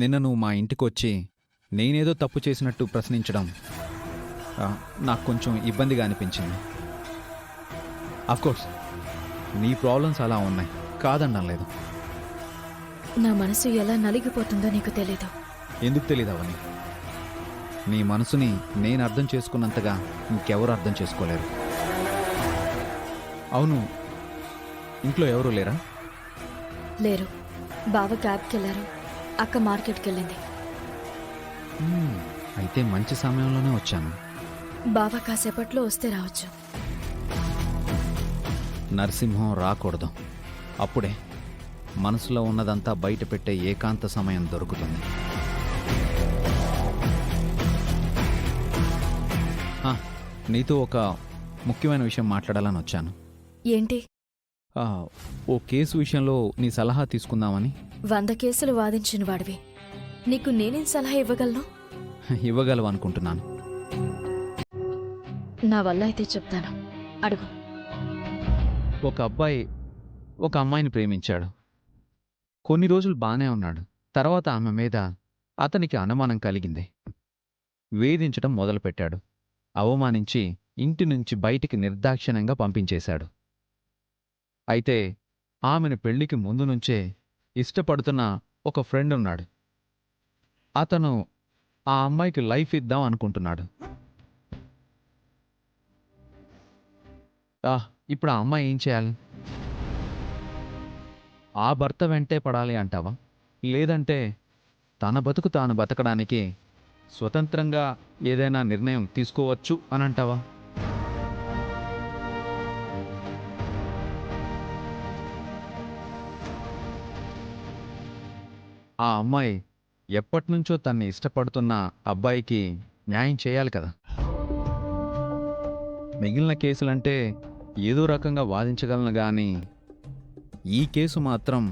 నిన్న నువ్వు మా ఇంటికొచ్చి నేనేదో తప్పు చేసినట్టు ప్రశ్నించడం నాకు కొంచెం ఇబ్బందిగా అనిపించింది. అఫ్కోర్స్ నీ ప్రాబ్లమ్స్ అలా ఉన్నాయి, కాదనడం లేదు. నా మనసు ఎలా నలిగిపోతుందో నీకు తెలీదు. ఎందుకు తెలీదవని? నీ మనసుని నేను అర్థం చేసుకున్నంతగా ఇంకెవరు అర్థం చేసుకోలేరు. అవును, ఇంట్లో ఎవరూ లేరా? లేరు. బావ క్యాబ్కి వెళ్ళారు, అక్క మార్కెట్కి వెళ్ళింది. అయితే మంచి సమయంలోనే వచ్చాను. బావ కాసేపట్లో వస్తే రావచ్చు. నరసింహం రాకూడదు. అప్పుడే మనసులో ఉన్నదంతా బయట పెట్టే ఏకాంత సమయం దొరుకుతుంది. నీతో ఒక ముఖ్యమైన విషయం మాట్లాడాలని వచ్చాను. ఏంటి? ఓ కేసు విషయంలో నీ సలహా తీసుకుందామని. 100 కేసులు వాదించిన వాడివి, నీకు నేనేం సలహా ఇవ్వగలను? ఇవ్వగలవు అనుకుంటున్నాను. నా వల్ల అయితే చెప్తాను, అడుగు. ఒక అబ్బాయి ఒక అమ్మాయిని ప్రేమించాడు. కొన్ని రోజులు బానే ఉన్నాడు. తర్వాత ఆమె మీద అతనికి అనుమానం కలిగింది. వేధించడం మొదలుపెట్టాడు. అవమానించి ఇంటి నుంచి బయటికి నిర్దాక్షిణ్యంగా పంపించేశాడు. అయితే ఆమెను పెళ్లికి ముందు నుంచే ఇష్టపడుతున్న ఒక ఫ్రెండ్ ఉన్నాడు. అతను ఆ అమ్మాయికి లైఫ్ ఇద్దాం అనుకుంటున్నాడు. ఇప్పుడు ఆ అమ్మాయి ఏం చేయాలి? ఆ భర్త వెంటే పడాలి అంటావా, లేదంటే తన బతుకు తాను బతకడానికి స్వతంత్రంగా ఏదైనా నిర్ణయం తీసుకోవచ్చు అని అంటావా? ఆ అమ్మాయి ఎప్పటినుంచో తన్ని ఇష్టపడుతున్న అబ్బాయికి న్యాయం చేయాలి కదా. మిగిలిన కేసులంటే ఏదో రకంగా వాదించగలను కానీ ఈ కేసు మాత్రం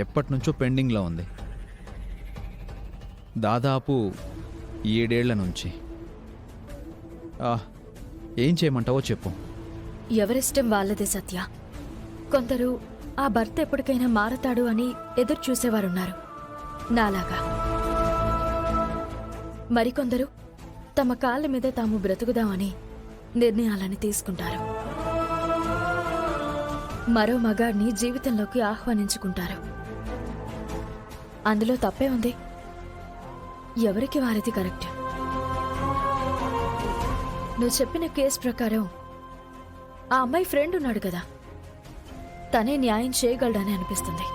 ఎప్పటినుంచో పెండింగ్లో ఉంది. దాదాపు 7 ఏళ్ల నుంచి. ఏం చేయమంటావో చెప్పు. ఎవరిష్టం వాళ్ళదే సత్య. కొందరు ఆ భర్త ఎప్పటికైనా మారతాడు అని ఎదురు చూసేవారున్నారు, నాలాగా. మరికొందరు తమ కాళ్ళ మీద తాము బ్రతుకుదామని నిర్ణయాలని తీసుకుంటారు. మరో మగాడిని జీవితంలోకి ఆహ్వానించుకుంటారు. అందులో తప్పే ఉంది. ఎవరికి వారిది కరెక్ట్. నువ్వు చెప్పిన కేసు ప్రకారం ఆ అమ్మాయి ఫ్రెండ్ ఉన్నాడు కదా, తనే న్యాయం చేయగలడని అనిపిస్తుంది.